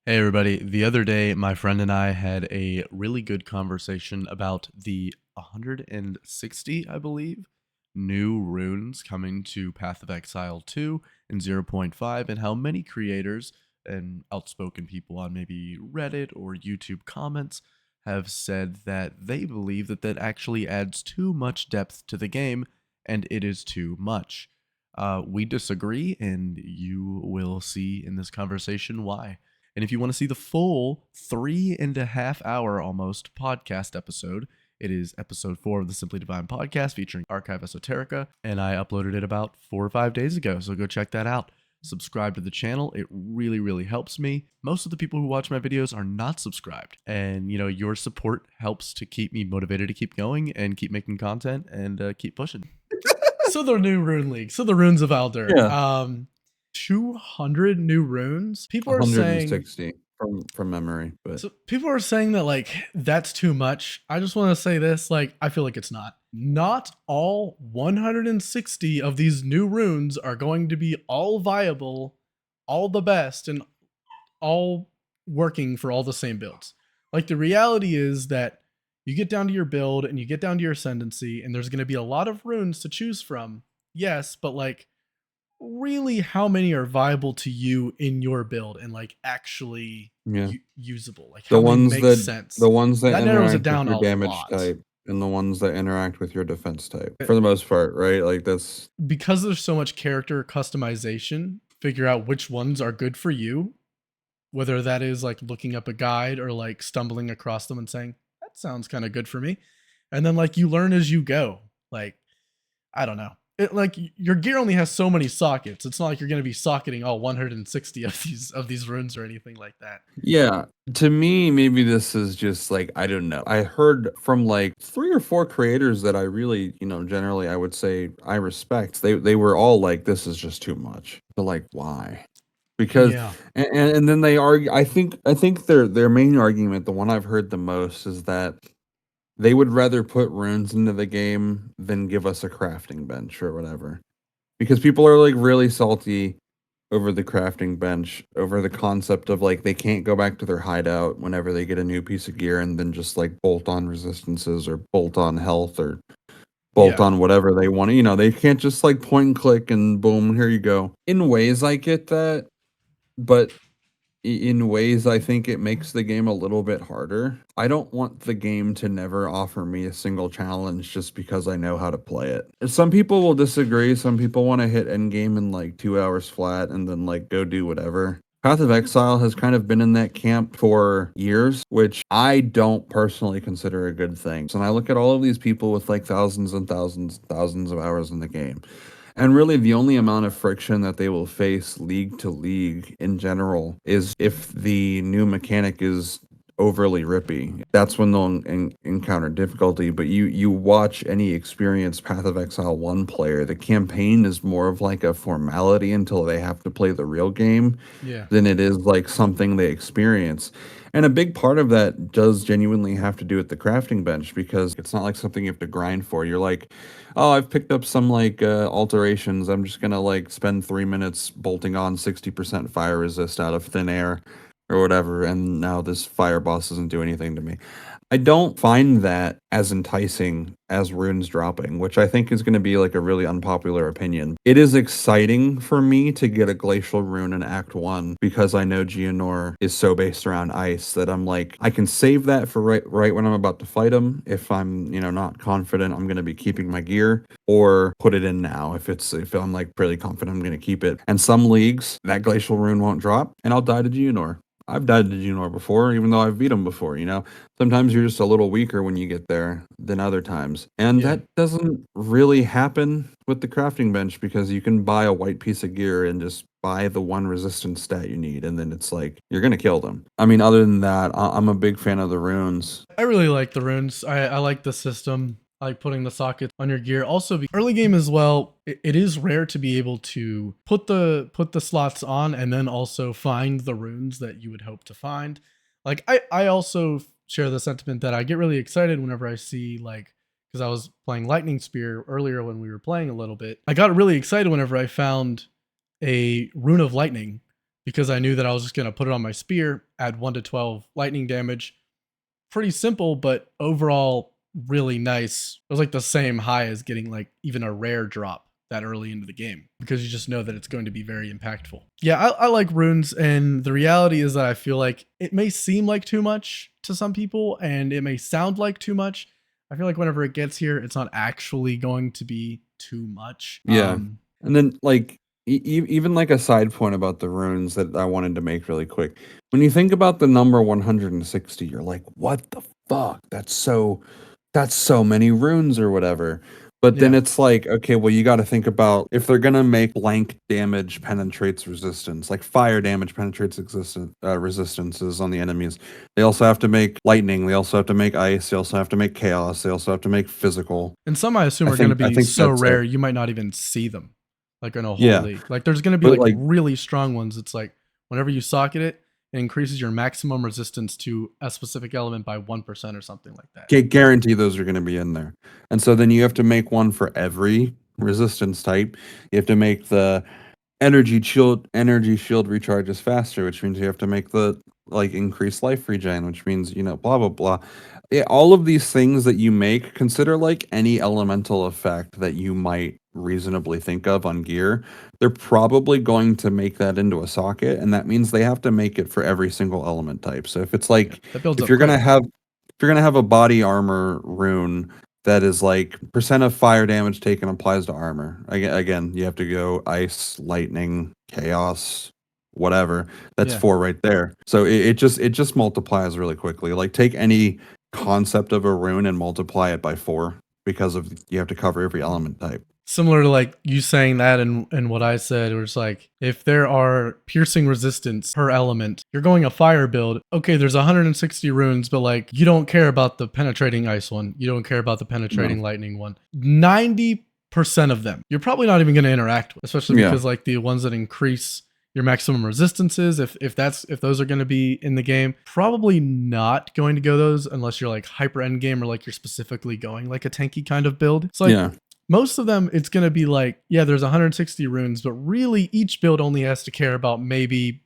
Hey everybody, the other day my friend and I had a really good conversation about the 160, I believe, new runes coming to Path of Exile 2 and 0.5 and how many creators and outspoken people on maybe Reddit or YouTube comments have said that they believe that that actually adds too much depth to the game and it is too much. We disagree, and you will see in this conversation why. And if you want to see the full 3.5 hour almost podcast episode, it is episode 4 of the Simply Divine podcast featuring Archive Esoterica. And I uploaded it about 4 or 5 days ago. So go check that out. Subscribe to the channel. It really, really helps me. Most of the people who watch my videos are not subscribed. And, your support helps to keep me motivated to keep going and keep making content and keep pushing. So the new rune league. So the runes of Aldur. Yeah. 200 new runes. People are saying 160 from memory, but so people are saying that like that's too much. I just want to say this, like I feel like it's not. Not all 160 of these new runes are going to be all viable, all the best, and all working for all the same builds. Like the reality is that you get down to your build and you get down to your ascendancy, and there's going to be a lot of runes to choose from. Yes, but like really how many are viable to you in your build and like actually yeah, usable? Like the how many ones make that sense? the ones that That narrows it interact with down your a damage lot. type and the ones that interact with your defense type, for the most part, right? Like that's Because there's so much character customization, figure out which ones are good for you, whether that is like looking up a guide or like stumbling across them and saying, that sounds kind of good for me. And then like you learn as you go. Like, I don't know. Like your gear only has so many sockets. It's not like you're going to be socketing all 160 of these runes or anything like that. yeah. To me, maybe this is just like, I don't know. I heard from like 3 or 4 creators that I really, generally I would say I respect. They were all like, this is just too much. But like, why? Because Yeah. and then they argue. I think their main argument, the one I've heard the most, is that they would rather put runes into the game than give us a crafting bench or whatever. Because people are like really salty over the crafting bench, over the concept of like they can't go back to their hideout whenever they get a new piece of gear and then just like bolt on resistances or bolt on health or bolt Yeah. on whatever they want to. They can't just like point and click and boom, here you go. In ways I get that, but in ways I think it makes the game a little bit harder. I don't want the game to never offer me a single challenge just because I know how to play it. Some people will disagree. Some people want to hit endgame in like 2 hours flat and then like go do whatever. Path of Exile has kind of been in that camp for years, which I don't personally consider a good thing. So when I look at all of these people with like thousands and thousands, thousands of hours in the game, and really, the only amount of friction that they will face league to league in general is if the new mechanic is overly rippy. That's when they'll encounter difficulty. But you watch any experienced Path of Exile 1 player, the campaign is more of like a formality until they have to play the real game Yeah. than it is like something they experience. And a big part of that does genuinely have to do with the crafting bench because it's not like something you have to grind for. You're like, oh, I've picked up some like alterations. I'm just gonna like spend 3 minutes bolting on 60% fire resist out of thin air or whatever, and now this fire boss doesn't do anything to me. I don't find that as enticing as runes dropping, which I think is going to be like a really unpopular opinion. It is exciting for me to get a glacial rune in Act 1 because I know Geonor is so based around ice that I'm like, I can save that for right when I'm about to fight him. If I'm, not confident I'm going to be keeping my gear, or put it in now if I'm like pretty confident I'm going to keep it. And some leagues, that glacial rune won't drop and I'll die to Geonor. I've died to Geonor before, even though I've beat him before. Sometimes you're just a little weaker when you get there than other times. And Yeah. that doesn't really happen with the crafting bench because you can buy a white piece of gear and just buy the one resistance stat you need. And then it's like, you're going to kill them. I mean, other than that, I'm a big fan of the runes. I really like the runes. I like the system. I like putting the sockets on your gear. Also, early game as well, it is rare to be able to put the slots on and then also find the runes that you would hope to find. Like I also share the sentiment that I get really excited whenever I see like, because I was playing Lightning Spear earlier when we were playing a little bit. I got really excited whenever I found a rune of lightning because I knew that I was just going to put it on my spear, add 1 to 12 lightning damage. Pretty simple, but overall really nice. It was like the same high as getting like even a rare drop that early into the game because you just know that it's going to be very impactful. Yeah, I like runes, and the reality is that I feel like it may seem like too much to some people and it may sound like too much. I feel like whenever it gets here, it's not actually going to be too much. Yeah. And then, like, even like a side point about the runes that I wanted to make really quick. When you think about the number 160, you're like, what the fuck? That's so many runes or whatever. But then Yeah. it's like, okay, well, you got to think about if they're gonna make blank damage penetrates resistance, like fire damage penetrates resistances on the enemies. They also have to make lightning. They also have to make ice. They also have to make chaos. They also have to make physical. And some I assume I are going to think I be think so that's it. rare you might not even see them like in a whole Yeah, league. Like there's going to be but like like, really strong ones. It's like whenever you socket it, it increases your maximum resistance to a specific element by 1% or something like that. guarantee those are going to be in there. And so then you have to make one for every resistance type. You have to make the energy shield recharges faster, which means you have to make the like increased life regen, which means, blah blah blah. All of these things that you make, consider like any elemental effect that you might reasonably think of on gear. They're probably going to make that into a socket, and that means they have to make it for every single element type. So if it's Yeah, like, that builds if up you're gonna quick. have if you're gonna have a body armor rune that is like percent of fire damage taken applies to armor. Again, you have to go ice, lightning, chaos, whatever. That's Yeah. 4 right there. So it just multiplies really quickly. Like, take any concept of a rune and multiply it by 4 because of you have to cover every element type. Similar to like you saying that and what I said, where it's like if there are piercing resistance per element, you're going a fire build. Okay, there's 160 runes, but like you don't care about the penetrating ice one. You don't care about the No. penetrating lightning one. 90% of them you're probably not even going to interact with, especially Yeah. because like the ones that increase your maximum resistances, if those are going to be in the game, probably not going to go those unless you're like hyper end game or like you're specifically going like a tanky kind of build. It's like Yeah. most of them, it's going to be like, yeah, there's 160 runes, but really each build only has to care about maybe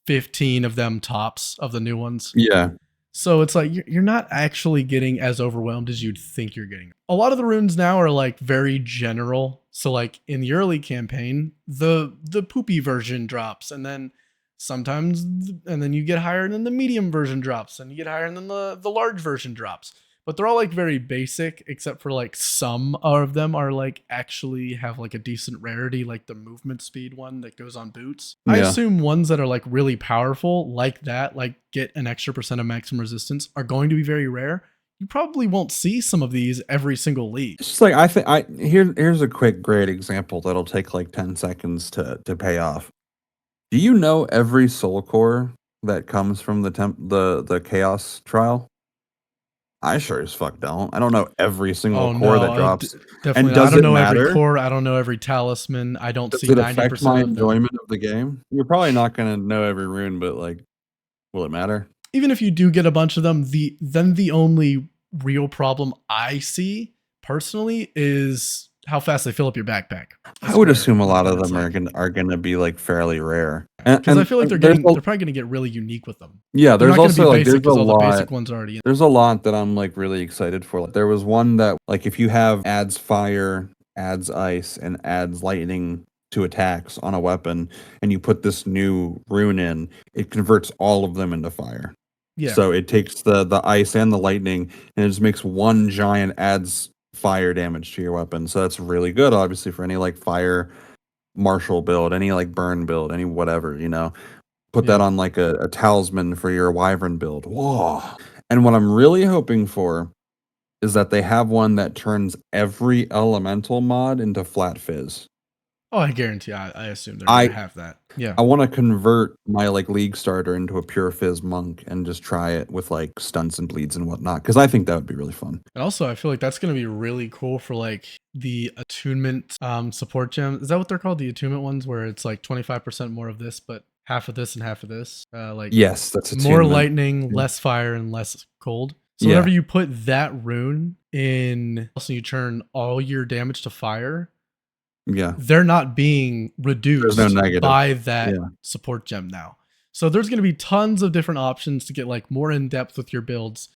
15 of them tops of the new ones. Yeah. So it's like you're not actually getting as overwhelmed as you'd think you're getting. A lot of the runes now are like very general. So like in the early campaign, the poopy version drops, and then sometimes and then you get higher and then the medium version drops, and you get higher and then the large version drops. But they're all like very basic, except for like some of them are like actually have like a decent rarity, like the movement speed one that goes on boots. I Yeah. assume ones that are like really powerful, like that, like get an extra percent of maximum resistance, are going to be very rare. You probably won't see some of these every single league. It's just like, I think here's a quick great example that'll take like 10 seconds to pay off. Do you know every soul core that comes from the chaos trial? I sure as fuck don't. I don't know every single Oh core no, that drops. definitely And not. I does don't it know every matter? core. I don't know every talisman. I don't Does see it affect 90% my of them. enjoyment of the game? You're probably not gonna know every rune, but like, will it matter? Even if you do get a bunch of them, the only real problem I see personally is how fast they fill up your backpack. I That's would assume a lot where of it's them are like, gonna be like fairly rare. because I feel like And there's they're probably gonna get really unique with them. yeah, They're there's not gonna be also like basic because all the basic ones are already in. there's a lot that I'm like really excited for. Like, there was one that, like, if you have adds fire, adds ice, and adds lightning to attacks on a weapon, and you put this new rune in, it converts all of them into fire. Yeah, So it takes the ice and the lightning, and it just makes one giant adds fire damage to your weapon. So that's really good, obviously, for any like fire martial build, any like burn build, any whatever. Put that yeah. on like a talisman for your wyvern build. Whoa. And what I'm really hoping for is that they have one that turns every elemental mod into flat fizz. Oh, I guarantee. I assume they're gonna I have that. Yeah. I want to convert my like league starter into a pure fizz monk and just try it with like stunts and bleeds and whatnot, because I think that would be really fun. And also, I feel like that's gonna be really cool for like the attunement support gems. Is that what they're called? The attunement ones, where it's like 25% more of this, but half of this and half of this. Like Yes, that's more attunement. lightning, less fire, and less cold. So whenever Yeah. you put that rune in, also you turn all your damage to fire. Yeah. they're not being There's no reduced negative. by that Yeah. support gem now. So there's going to be tons of different options to get like more in depth with your builds.